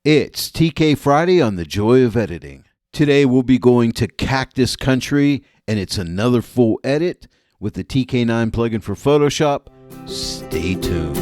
It's TK Friday on the Joy of Editing. Today we'll be going to Cactus country, and it's another full edit with the TK9 plugin for Photoshop. Stay tuned.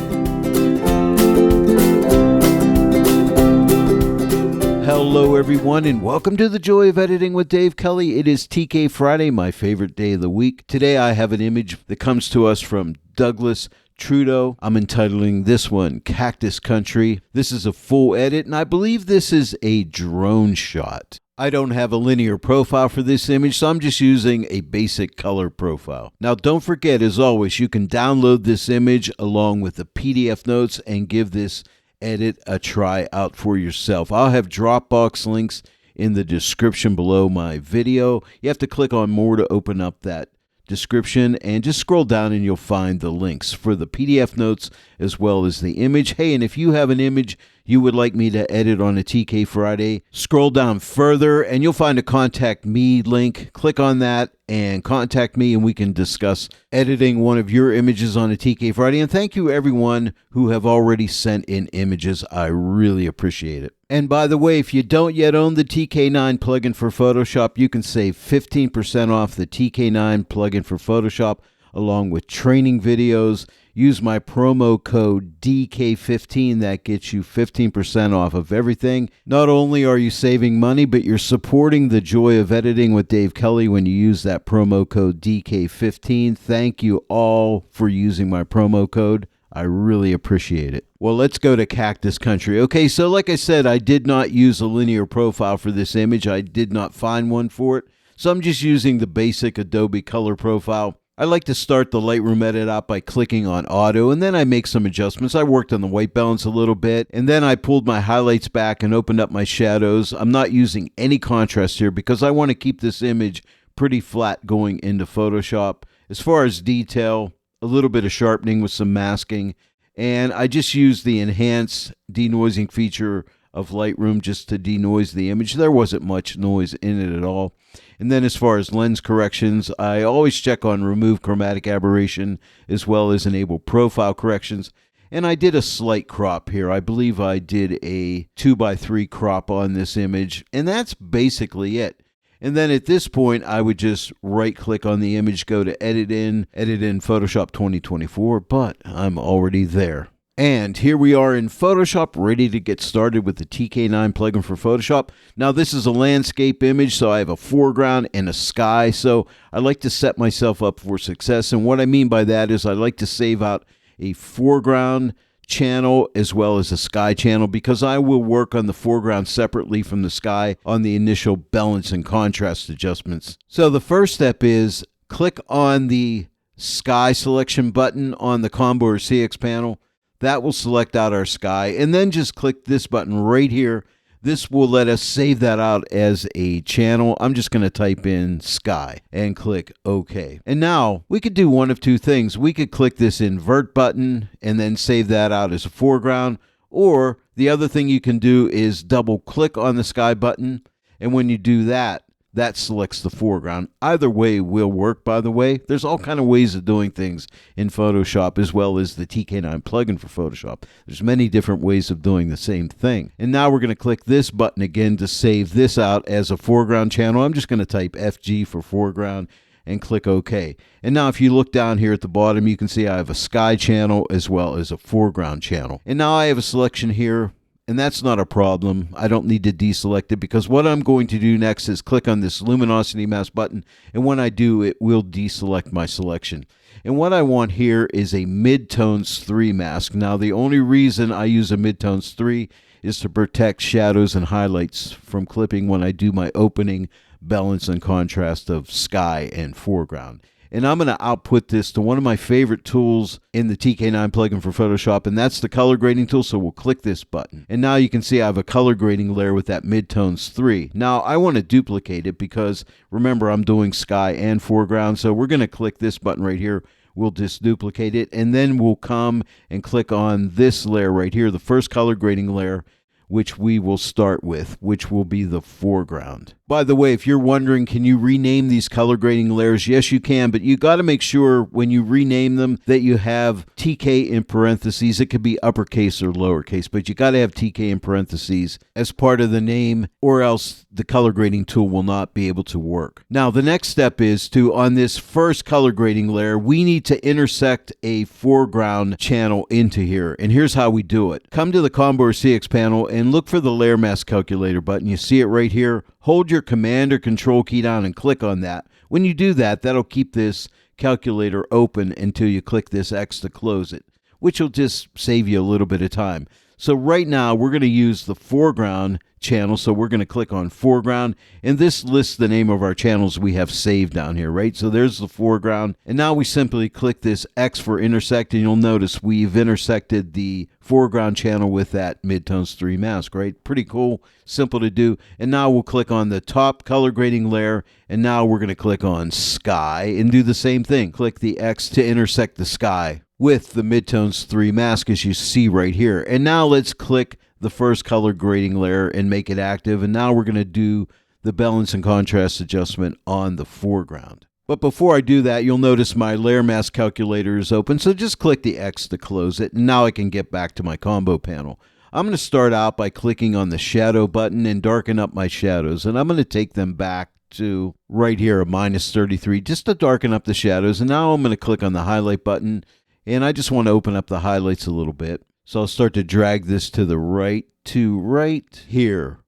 Hello everyone, and welcome to the Joy of Editing with Dave Kelly. It is TK Friday, my favorite day of the week. Today I have an image that comes to us from Douglas Trudeau. I'm entitling this one Cactus Country. This is a full edit, and I believe this is a drone shot. I don't have a linear profile for this image, so I'm just using a basic color profile. Now don't forget, as always, you can download this image along with the PDF notes and give this edit a try out for yourself. I'll have Dropbox links in the description below my video. You have to click on more to open up that description, and just scroll down and you'll find the links for the PDF notes as well as the image. Hey, and if you have an image you would like me to edit on a TK Friday, scroll down further and you'll find a contact me link. Click on that and contact me, and we can discuss editing one of your images on a TK Friday. And thank you everyone who have already sent in images. I really appreciate it. And by the way, if you don't yet own the TK9 plugin for Photoshop, you can save 15% off the TK9 plugin for Photoshop along with training videos. Use my promo code DK15. That gets you 15% off of everything. Not only are you saving money, but you're supporting the Joy of Editing with Dave Kelly when you use that promo code DK15. Thank you all for using my promo code. I really appreciate it. Well, let's go to Cactus Country. Okay, so like I said, I did not use a linear profile for this image. I did not find one for it. So I'm just using the basic Adobe color profile. I like to start the Lightroom edit out by clicking on Auto, and then I make some adjustments. I worked on the white balance a little bit, and then I pulled my highlights back and opened up my shadows. I'm not using any contrast here because I want to keep this image pretty flat going into Photoshop. As far as detail, a little bit of sharpening with some masking, and I just used the enhance denoising feature of Lightroom just to denoise the image. There wasn't much noise in it at all. And then as far as lens corrections, I always check on remove chromatic aberration as well as enable profile corrections. And I did a slight crop here. I believe I did a 2:3 crop on this image, and that's basically it. And then at this point, I would just right-click on the image, go to Edit in Photoshop 2024, but I'm already there. And here we are in Photoshop, ready to get started with the TK9 plugin for Photoshop. Now, this is a landscape image, so I have a foreground and a sky, so I like to set myself up for success. And what I mean by that is I like to save out a foreground channel as well as a sky channel, because I will work on the foreground separately from the sky on the initial balance and contrast adjustments. So the first step is click on the sky selection button on the combo or CX panel. That will select out our sky, and then just click this button right here. This will let us save that out as a channel. I'm just going to type in sky and click OK. And now we could do one of two things. We could click this invert button and then save that out as a foreground. Or the other thing you can do is double click on the sky button. And when you do that, that selects the foreground. Either way will work, by the way. There's all kind of ways of doing things in Photoshop as well as the TK9 plugin for Photoshop. There's many different ways of doing the same thing. And now we're going to click this button again to save this out as a foreground channel. I'm just going to type FG for foreground and click OK. And now if you look down here at the bottom, you can see I have a sky channel as well as a foreground channel. And now I have a selection here. And that's not a problem. I don't need to deselect it, because what I'm going to do next is click on this luminosity mask button, and when I do, it will deselect my selection. And what I want here is a Midtones 3 mask. Now, the only reason I use a Midtones 3 is to protect shadows and highlights from clipping when I do my opening, balance, and contrast of sky and foreground. And I'm going to output this to one of my favorite tools in the TK9 plugin for Photoshop, and that's the color grading tool. So we'll click this button. And now you can see I have a color grading layer with that Midtones 3. Now I want to duplicate it because, remember, I'm doing sky and foreground. So we're going to click this button right here. We'll just duplicate it, and then we'll come and click on this layer right here, the first color grading layer, which we will start with, which will be the foreground. By the way, if you're wondering, can you rename these color grading layers? Yes, you can, but you got to make sure when you rename them that you have TK in parentheses. It could be uppercase or lowercase, but you got to have TK in parentheses as part of the name, or else the color grading tool will not be able to work. Now, the next step is to, on this first color grading layer, we need to intersect a foreground channel into here. And here's how we do it. Come to the Combo or CX panel and look for the Layer Mask Calculator button. You see it right here. Hold your Command or Control key down and click on that. When you do that, that'll keep this calculator open until you click this X to close it, which will just save you a little bit of time. So right now, we're going to use the foreground channel. So we're going to click on foreground, and this lists the name of our channels we have saved down here, right? So there's the foreground, and now we simply click this X for intersect, and you'll notice we've intersected the foreground channel with that Midtones 3 mask, right? Pretty cool, simple to do. And now we'll click on the top color grading layer, and now we're going to click on sky and do the same thing. Click the X to intersect the sky with the Midtones 3 mask, as you see right here. And now let's click the first color grading layer and make it active. And now we're going to do the balance and contrast adjustment on the foreground. But before I do that, you'll notice my layer mask calculator is open. So just click the X to close it. And now I can get back to my combo panel. I'm going to start out by clicking on the shadow button and darken up my shadows. And I'm going to take them back to right here, a -33, just to darken up the shadows. And now I'm going to click on the highlight button. And I just want to open up the highlights a little bit. So I'll start to drag this to the right here,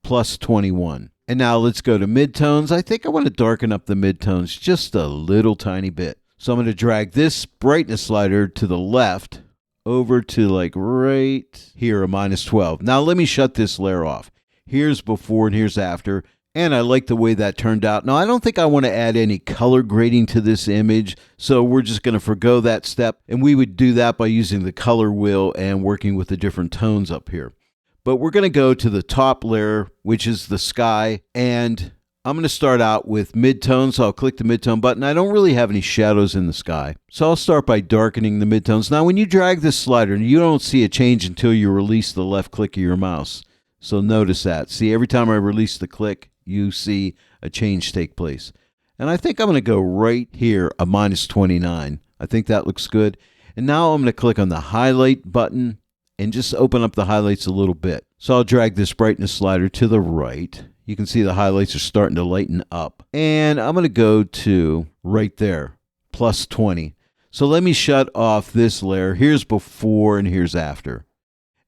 +21. And now let's go to midtones. I think I want to darken up the midtones just a little tiny bit. So I'm going to drag this brightness slider to the left over to like right here, a -12. Now let me shut this layer off. Here's before and here's after. And I like the way that turned out. Now, I don't think I want to add any color grading to this image, so we're just going to forgo that step. And we would do that by using the color wheel and working with the different tones up here. But we're going to go to the top layer, which is the sky. And I'm going to start out with midtones. So I'll click the midtone button. I don't really have any shadows in the sky. So I'll start by darkening the midtones. Now, when you drag this slider, you don't see a change until you release the left click of your mouse. So notice that. See, every time I release the click, you see a change take place. And I think I'm going to go right here, a -29. I think that looks good. And now I'm going to click on the highlight button and just open up the highlights a little bit. So I'll drag this brightness slider to the right. You can see the highlights are starting to lighten up. And I'm going to go to right there, +20. So let me shut off this layer. Here's before and here's after.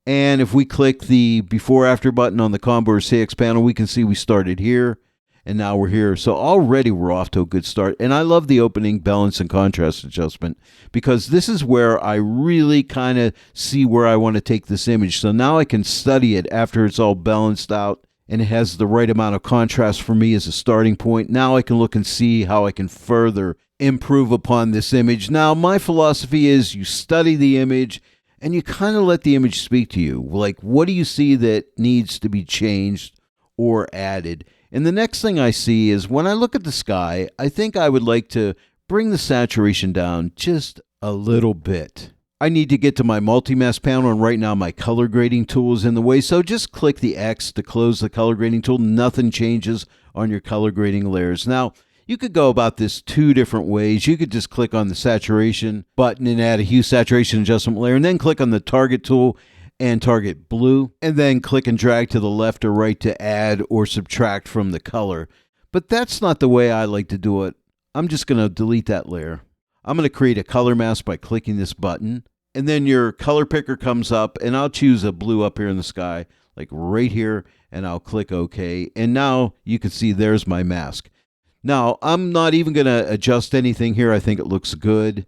And if we click the before after button on the Combo or CX panel, we can see we started here and now we're here. So already we're off to a good start. And I love the opening balance and contrast adjustment because this is where I really kind of see where I want to take this image. So now I can study it after it's all balanced out and it has the right amount of contrast for me as a starting point. Now I can look and see how I can further improve upon this image. Now my philosophy is you study the image and you kind of let the image speak to you. Like, what do you see that needs to be changed or added? And the next thing I see is when I look at the sky, I think I would like to bring the saturation down just a little bit. I need to get to my multi-mask panel, and right now my color grading tool is in the way. So just click the X to close the color grading tool. Nothing changes on your color grading layers. Now, you could go about this two different ways. You could just click on the saturation button and add a hue saturation adjustment layer, and then click on the target tool and target blue, and then click and drag to the left or right to add or subtract from the color. But that's not the way I like to do it. I'm just going to delete that layer. I'm going to create a color mask by clicking this button, and then your color picker comes up, and I'll choose a blue up here in the sky, like right here, and I'll click OK. And now you can see there's my mask. Now, I'm not even going to adjust anything here. I think it looks good.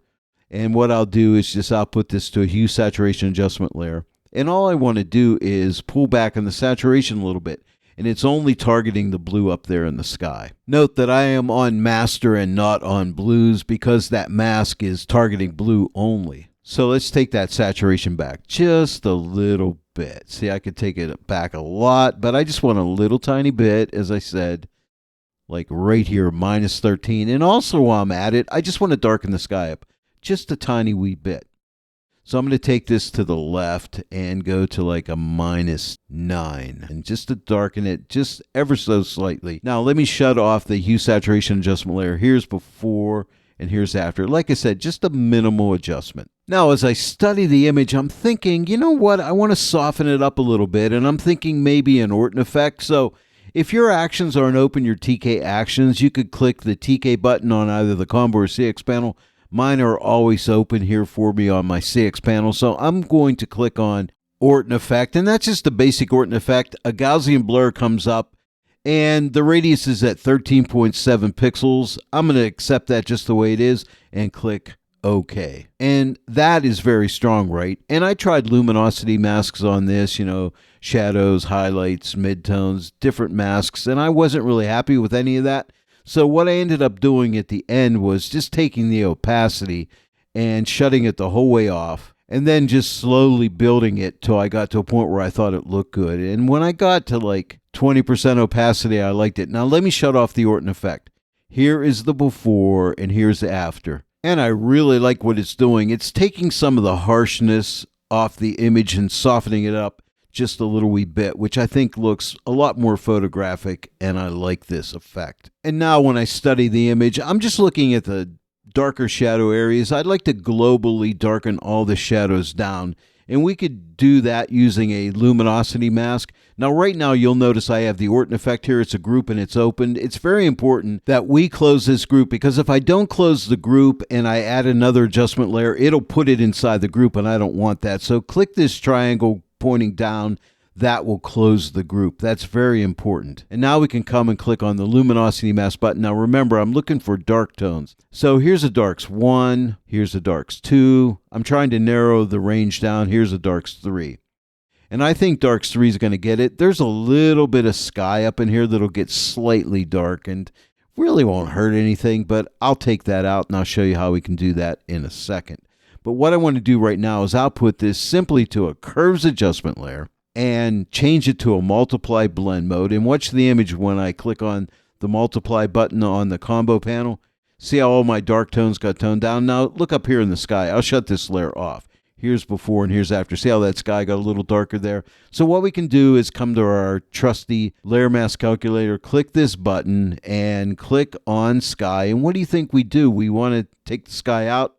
And what I'll do is just I'll put this to a hue saturation adjustment layer. And all I want to do is pull back on the saturation a little bit. And it's only targeting the blue up there in the sky. Note that I am on master and not on blues because that mask is targeting blue only. So let's take that saturation back just a little bit. See, I could take it back a lot, but I just want a little tiny bit, as I said. Like right here, -13. And also while I'm at it, I just want to darken the sky up just a tiny wee bit. So I'm going to take this to the left and go to like a -9 and just to darken it just ever so slightly. Now let me shut off the hue saturation adjustment layer. Here's before and here's after. Like I said, just a minimal adjustment. Now as I study the image, I'm thinking, you know what, I want to soften it up a little bit, and I'm thinking maybe an Orton effect. So if your actions aren't open, your TK actions, you could click the TK button on either the combo or CX panel. Mine are always open here for me on my CX panel, so I'm going to click on Orton effect, and that's just the basic Orton effect. A Gaussian blur comes up, and the radius is at 13.7 pixels. I'm going to accept that just the way it is and click OK. And that is very strong, right? And I tried luminosity masks on this, shadows, highlights, midtones, different masks, and I wasn't really happy with any of that. So what I ended up doing at the end was just taking the opacity and shutting it the whole way off, and then just slowly building it till I got to a point where I thought it looked good. And when I got to like 20% opacity, I liked it. Now let me shut off the Orton effect. Here is the before and here's the after. And I really like what it's doing. It's taking some of the harshness off the image and softening it up just a little wee bit, which I think looks a lot more photographic, and I like this effect. And now when I study the image, I'm just looking at the darker shadow areas. I'd like to globally darken all the shadows down, and we could do that using a luminosity mask. Now right now you'll notice I have the Orton effect here. It's a group and it's opened. It's very important that we close this group, because if I don't close the group and I add another adjustment layer, it'll put it inside the group, and I don't want that. So click this triangle pointing down. That will close the group. That's very important. And now we can come and click on the luminosity mask button. Now remember, I'm looking for dark tones. So here's a darks 1, here's a darks 2. I'm trying to narrow the range down. Here's a darks 3. And I think darks 3 is going to get it. There's a little bit of sky up in here that'll get slightly darkened. Really won't hurt anything, but I'll take that out and I'll show you how we can do that in a second. But what I want to do right now is output this simply to a curves adjustment layer and change it to a multiply blend mode. And watch the image when I click on the multiply button on the combo panel. See how all my dark tones got toned down? Now look up here in the sky. I'll shut this layer off. Here's before and here's after. See how that sky got a little darker there? So what we can do is come to our trusty layer mask calculator, click this button, and click on sky. And what do you think we do? We want to take the sky out.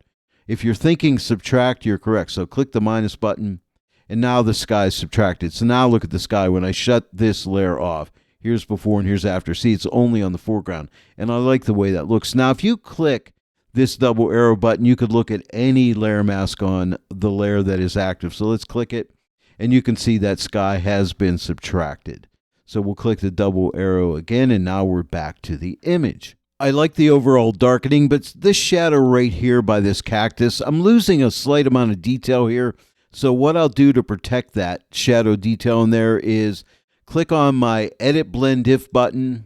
If you're thinking subtract, you're correct. So click the minus button, and now the sky is subtracted. So now look at the sky when I shut this layer off. Here's before and here's after. See, it's only on the foreground, and I like the way that looks. Now, if you click this double arrow button, you could look at any layer mask on the layer that is active. So let's click it, and you can see that sky has been subtracted. So we'll click the double arrow again, and now we're back to the image. I like the overall darkening, but this shadow right here by this cactus, I'm losing a slight amount of detail here. So what I'll do to protect that shadow detail in there is click on my Edit Blend If button,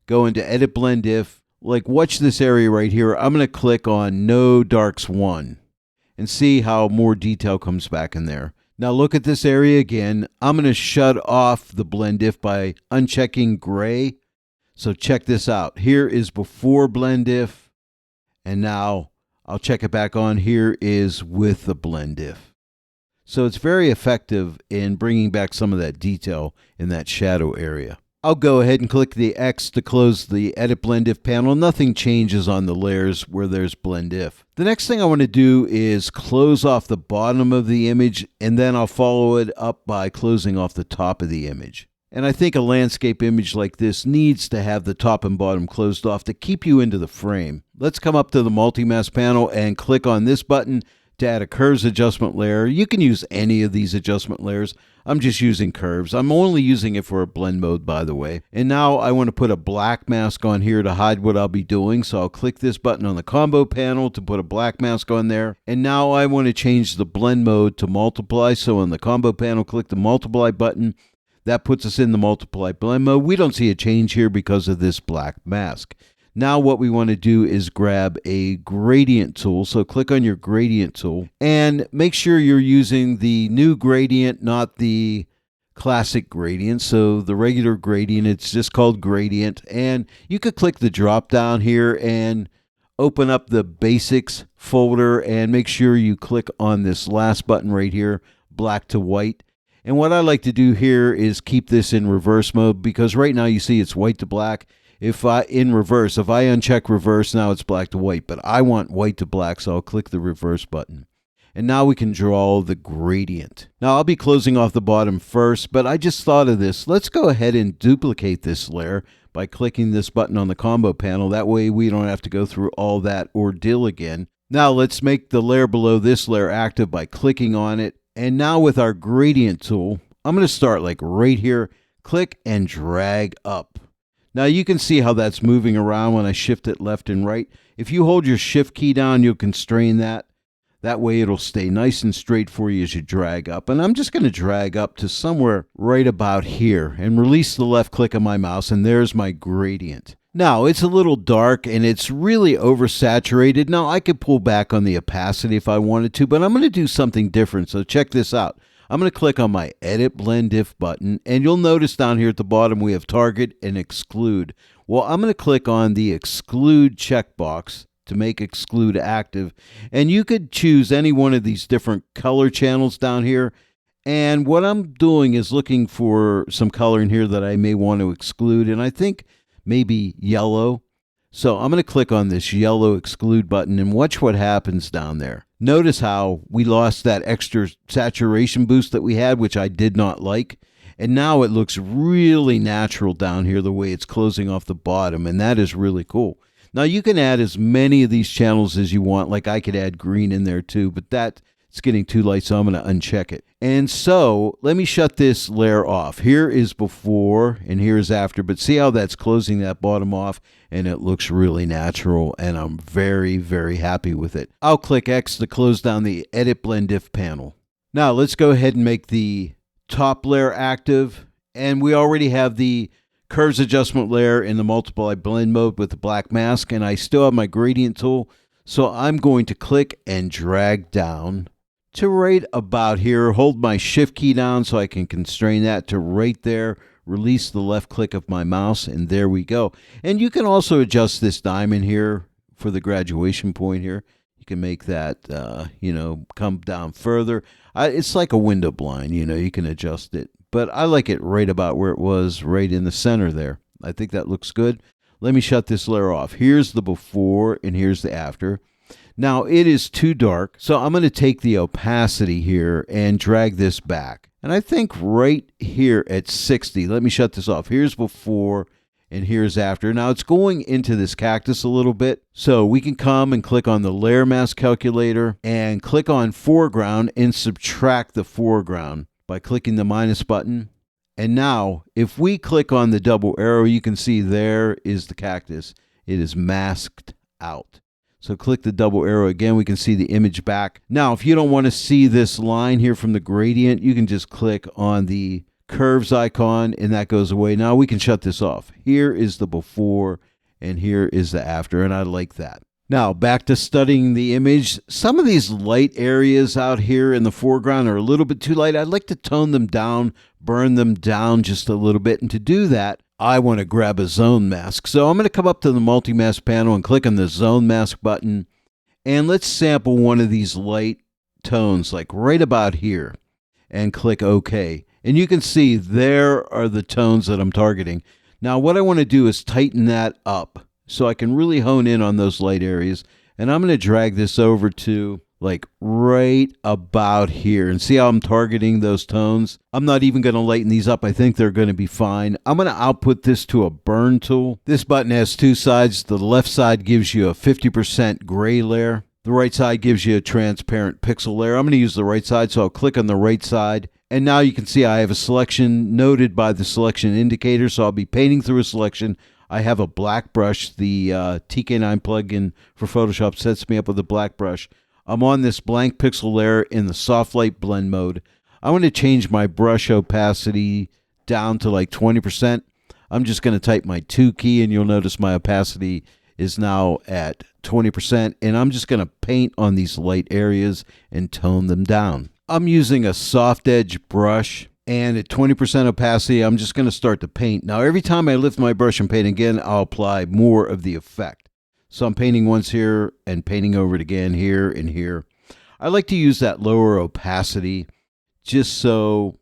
go into Edit Blend If. Like, watch this area right here. I'm going to click on No Darks 1 and see how more detail comes back in there. Now look at this area again. I'm going to shut off the Blend If by unchecking gray. So check this out. Here is before blend if, and now I'll check it back on. Here is with the blend if. So it's very effective in bringing back some of that detail in that shadow area. I'll go ahead and click the X to close the Edit Blend If panel. Nothing changes on the layers where there's blend if. The next thing I want to do is close off the bottom of the image, and then I'll follow it up by closing off the top of the image. And I think a landscape image like this needs to have the top and bottom closed off to keep you into the frame. Let's come up to the multi-mask panel and click on this button to add a curves adjustment layer. You can use any of these adjustment layers. I'm just using curves. I'm only using it for a blend mode, by the way. And now I want to put a black mask on here to hide what I'll be doing. So I'll click this button on the combo panel to put a black mask on there. And now I want to change the blend mode to multiply. So on the combo panel, click the multiply button. That puts us in the multiply blend mode. We don't see a change here because of this black mask. Now what we want to do is grab a gradient tool. So click on your gradient tool and make sure you're using the new gradient, not the classic gradient. So the regular gradient, it's just called gradient. And you could click the drop down here and open up the basics folder and make sure you click on this last button right here, black to white. And what I like to do here is keep this in reverse mode, because right now you see it's white to black. If I uncheck reverse, now it's black to white, but I want white to black, so I'll click the reverse button. And now we can draw the gradient. Now I'll be closing off the bottom first, but I just thought of this. Let's go ahead and duplicate this layer by clicking this button on the combo panel. That way we don't have to go through all that ordeal again. Now let's make the layer below this layer active by clicking on it. And now with our gradient tool, I'm going to start like right here, click and drag up. Now you can see how that's moving around when I shift it left and right. If you hold your shift key down, you'll constrain that. That way it'll stay nice and straight for you as you drag up. And I'm just going to drag up to somewhere right about here and release the left click of my mouse, and there's my gradient. Now it's a little dark and it's really oversaturated. Now I could pull back on the opacity if I wanted to, but I'm going to do something different. So check this out. I'm going to click on my Edit Blend If button, and you'll notice down here at the bottom we have Target and Exclude. Well, I'm going to click on the Exclude checkbox to make Exclude active, and you could choose any one of these different color channels down here. And what I'm doing is looking for some color in here that I may want to exclude, and I think maybe yellow. So I'm going to click on this yellow exclude button and watch what happens down there. Notice how we lost that extra saturation boost that we had, which I did not like. And now it looks really natural down here the way it's closing off the bottom, and that is really cool. Now you can add as many of these channels as you want. Like I could add green in there too, but that's getting too light, so I'm going to uncheck it. And so let me shut this layer off. Here is before and here is after, but see how that's closing that bottom off, and it looks really natural, and I'm very, very happy with it. I'll click X to close down the Edit Blend If panel. Now let's go ahead and make the top layer active, and we already have the curves adjustment layer in the multiply blend mode with the black mask, and I still have my gradient tool, so I'm going to click and drag down to right about here. Hold my shift key down so I can constrain that to right there, release the left click of my mouse, and there we go. And you can also adjust this diamond here for the graduation point here. You can make that come down further. It's like a window blind, you can adjust it. But I like it right about where it was, right in the center there. I think that looks good. Let me shut this layer off. Here's the before and here's the after. Now it is too dark, so I'm going to take the opacity here and drag this back. And I think right here at 60, let me shut this off. Here's before and here's after. Now it's going into this cactus a little bit, so we can come and click on the layer mask calculator and click on foreground and subtract the foreground by clicking the minus button. And now if we click on the double arrow, you can see there is the cactus. It is masked out. So click the double arrow again, we can see the image back. Now if you don't want to see this line here from the gradient, you can just click on the curves icon and that goes away. Now we can shut this off. Here is the before and here is the after, and I like that. Now back to studying the image. Some of these light areas out here in the foreground are a little bit too light. I'd like to tone them down, burn them down just a little bit, and to do that I want to grab a zone mask. So I'm going to come up to the multi-mask panel and click on the zone mask button, and let's sample one of these light tones like right about here and click OK. And you can see there are the tones that I'm targeting. Now what I want to do is tighten that up so I can really hone in on those light areas. And I'm going to drag this over to like right about here and see how I'm targeting those tones. I'm not even going to lighten these up. I think they're going to be fine. I'm going to output this to a burn tool. This button has two sides. The left side gives you a 50% gray layer. The right side gives you a transparent pixel layer. I'm going to use the right side, so I'll click on the right side. And now you can see I have a selection noted by the selection indicator, so I'll be painting through a selection. I have a black brush. The TK9 plugin for Photoshop sets me up with a black brush. I'm on this blank pixel layer in the soft light blend mode. I want to change my brush opacity down to like 20%. I'm just going to type my 2 key, and you'll notice my opacity is now at 20%. And I'm just going to paint on these light areas and tone them down. I'm using a soft edge brush, and at 20% opacity, I'm just going to start to paint. Now, every time I lift my brush and paint again, I'll apply more of the effect. So I'm painting once here and painting over it again here and here. I like to use that lower opacity just so,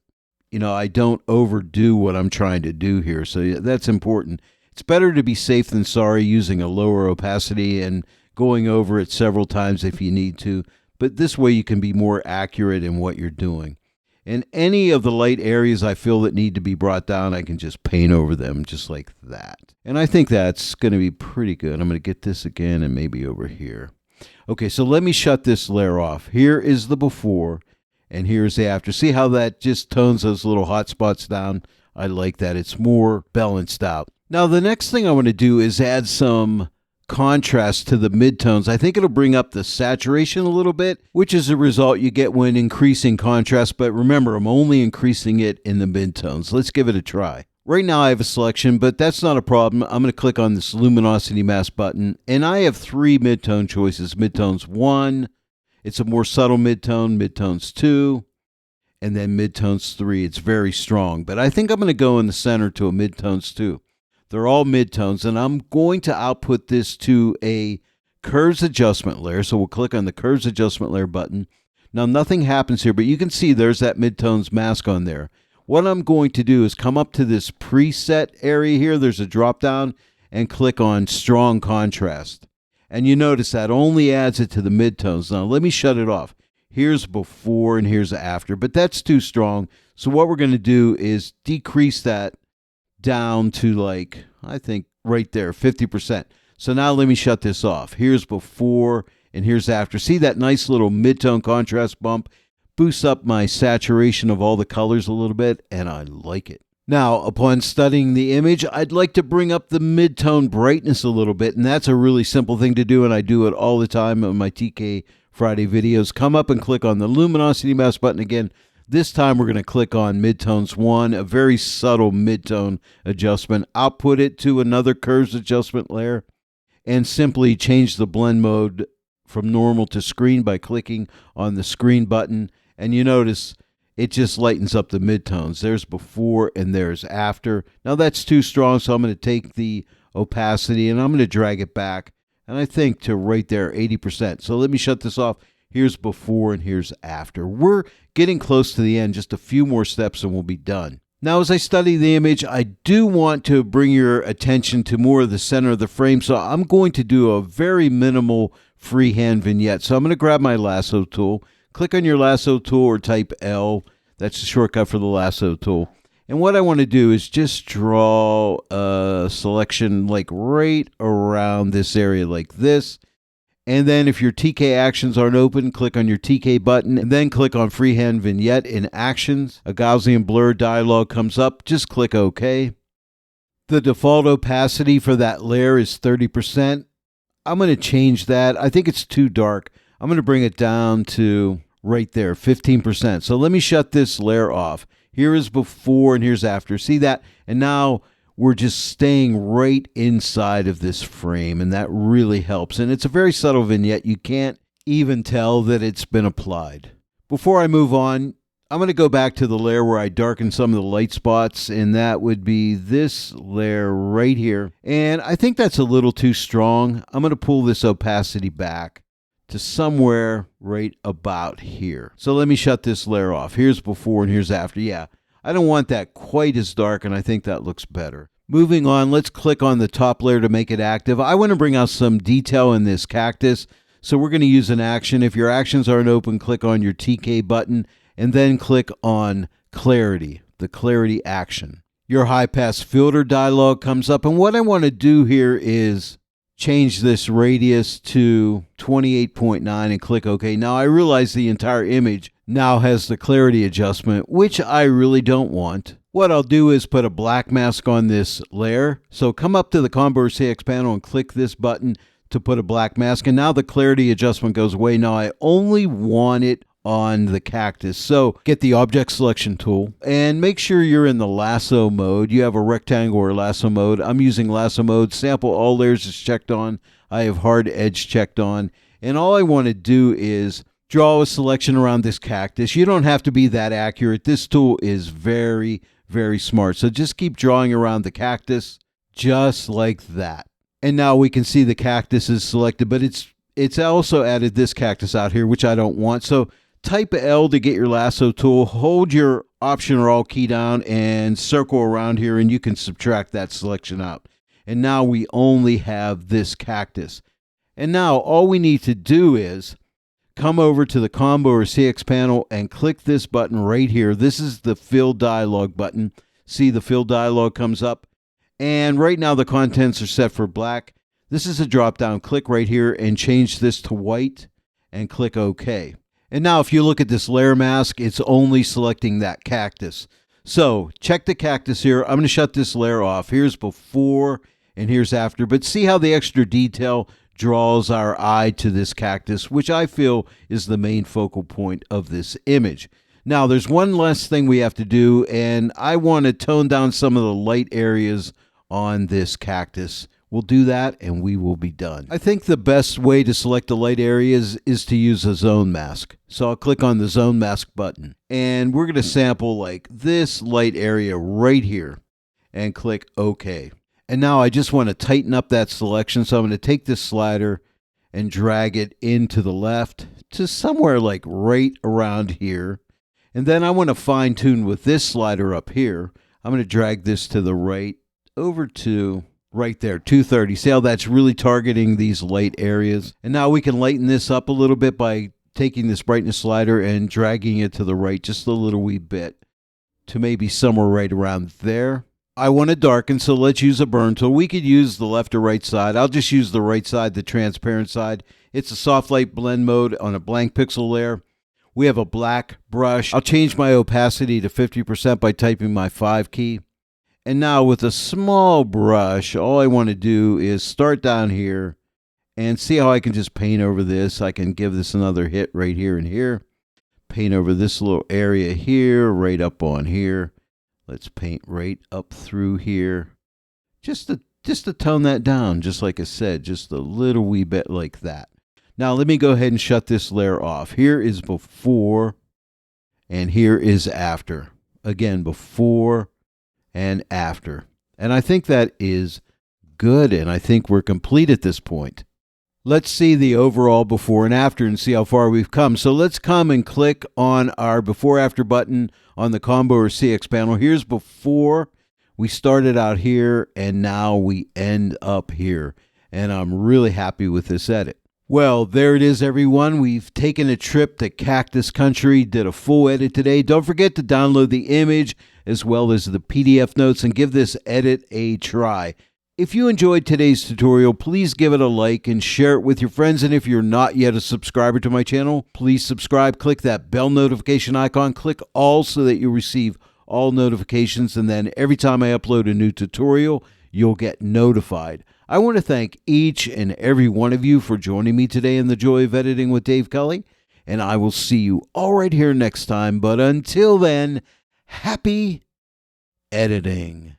I don't overdo what I'm trying to do here. So yeah, that's important. It's better to be safe than sorry using a lower opacity and going over it several times if you need to. But this way you can be more accurate in what you're doing. And any of the light areas I feel that need to be brought down, I can just paint over them just like that. And I think that's going to be pretty good. I'm going to get this again and maybe over here. Okay, so let me shut this layer off. Here is the before and here's the after. See how that just tones those little hot spots down? I like that. It's more balanced out. Now the next thing I want to do is add some contrast to the midtones. I think it'll bring up the saturation a little bit, which is a result you get when increasing contrast. But remember, I'm only increasing it in the midtones. Let's give it a try. Right now I have a selection, but that's not a problem. I'm going to click on this luminosity mask button, and I have 3 midtone choices. Midtones 1, it's a more subtle midtone. Midtones 2, and then midtones 3. It's very strong, but I think I'm going to go in the center to a midtones 2. They're all midtones, and I'm going to output this to a curves adjustment layer. So we'll click on the curves adjustment layer button. Now nothing happens here, but you can see there's that midtones mask on there. What I'm going to do is come up to this preset area here. There's a drop down and click on strong contrast. And you notice that only adds it to the midtones. Now let me shut it off. Here's before and here's after, but that's too strong. So what we're going to do is decrease that down to I think right there, 50%. So now let me shut this off. Here's before and here's after. See that nice little midtone contrast bump? Boosts up my saturation of all the colors a little bit, and I like it. Now, upon studying the image, I'd like to bring up the midtone brightness a little bit, and that's a really simple thing to do, and I do it all the time on my TK Friday videos. Come up and click on the luminosity mask button again. This time we're going to click on midtones 1, a very subtle midtone adjustment. Output it to another curves adjustment layer and simply change the blend mode from normal to screen by clicking on the screen button. And you notice it just lightens up the midtones. There's before and there's after. Now that's too strong, so I'm going to take the opacity and I'm going to drag it back. And I think to right there, 80%. So let me shut this off. Here's before and here's after. We're getting close to the end, just a few more steps and we'll be done. Now, as I study the image, I do want to bring your attention to more of the center of the frame, so I'm going to do a very minimal freehand vignette. So I'm going to grab my lasso tool, click on your lasso tool or type L. That's the shortcut for the lasso tool. And what I want to do is just draw a selection right around this area like this. And then if your TK actions aren't open, click on your TK button and then click on Freehand Vignette in Actions. A Gaussian blur dialog comes up. Just click OK. The default opacity for that layer is 30%. I'm going to change that. I think it's too dark. I'm going to bring it down to right there, 15%. So let me shut this layer off. Here is before and here's after. See that? And now we're just staying right inside of this frame, and that really helps. And it's a very subtle vignette. You can't even tell that it's been applied. Before I move on, I'm going to go back to the layer where I darken some of the light spots, and that would be this layer right here. And I think that's a little too strong. I'm going to pull this opacity back to somewhere right about here. So let me shut this layer off. Here's before and here's after. Yeah. I don't want that quite as dark, and I think that looks better. Moving on, let's click on the top layer to make it active. I want to bring out some detail in this cactus, so we're going to use an action. If your actions aren't open, click on your TK button, and then click on Clarity, the Clarity action. Your High Pass Filter dialog comes up, and what I want to do here is change this radius to 28.9 and click OK. Now I realize the entire image now has the clarity adjustment, which I really don't want. What I'll do is put a black mask on this layer. So come up to the Combo or CX panel and click this button to put a black mask. And now the clarity adjustment goes away. Now I only want it on the cactus. So get the object selection tool and make sure you're in the lasso mode. You have a rectangle or lasso mode. I'm using lasso mode. Sample all layers is checked on. I have hard edge checked on. And all I want to do is draw a selection around this cactus. You don't have to be that accurate. This tool is very, very smart. So just keep drawing around the cactus just like that. And now we can see the cactus is selected, but it's also added this cactus out here, which I don't want. So type L to get your lasso tool, hold your Option or Alt key down and circle around here, and you can subtract that selection out. And now we only have this cactus. And now all we need to do is come over to the combo or CX panel and click this button right here. This is the fill dialog button. See, the fill dialog comes up. And right now the contents are set for black. This is a drop down. Click right here and change this to white and click OK. And now if you look at this layer mask, it's only selecting that cactus. So check the cactus here. I'm going to shut this layer off. Here's before and here's after. But see how the extra detail draws our eye to this cactus, which I feel is the main focal point of this image. Now there's one last thing we have to do, and I want to tone down some of the light areas on this cactus. We'll do that and we will be done. I think the best way to select the light areas is to use a zone mask. So I'll click on the zone mask button and we're going to sample like this light area right here and click OK. And now I just want to tighten up that selection. So I'm going to take this slider and drag it into the left to somewhere like right around here. And then I want to fine tune with this slider up here. I'm going to drag this to the right over to right there, 230. See how that's really targeting these light areas? And now we can lighten this up a little bit by taking this brightness slider and dragging it to the right just a little wee bit to maybe somewhere right around there. I want to darken, so let's use a burn tool. We could use the left or right side. I'll just use the right side, the transparent side. It's a soft light blend mode on a blank pixel layer. We have a black brush. I'll change my opacity to 50% by typing my 5 key. And now with a small brush, all I want to do is start down here and see how I can just paint over this. I can give this another hit right here and here. Paint over this little area here, right up on here. Let's paint right up through here. Just to tone that down, just like I said, just a little wee bit like that. Now let me go ahead and shut this layer off. Here is before and here is after. Again, before and after. And I think that is good, and I think we're complete at this point. Let's see the overall before and after and see how far we've come. So let's come and click on our before after button on the combo or CX panel. Here's before. We started out here and now we end up here. And I'm really happy with this edit. Well, there it is, everyone. We've taken a trip to Cactus Country, did a full edit today. Don't forget to download the image as well as the PDF notes and give this edit a try. If you enjoyed today's tutorial, please give it a like and share it with your friends. And if you're not yet a subscriber to my channel, please subscribe. Click that bell notification icon. Click all so that you receive all notifications. And then every time I upload a new tutorial, you'll get notified. I want to thank each and every one of you for joining me today in the Joy of Editing with Dave Kelly. And I will see you all right here next time. But until then, happy editing.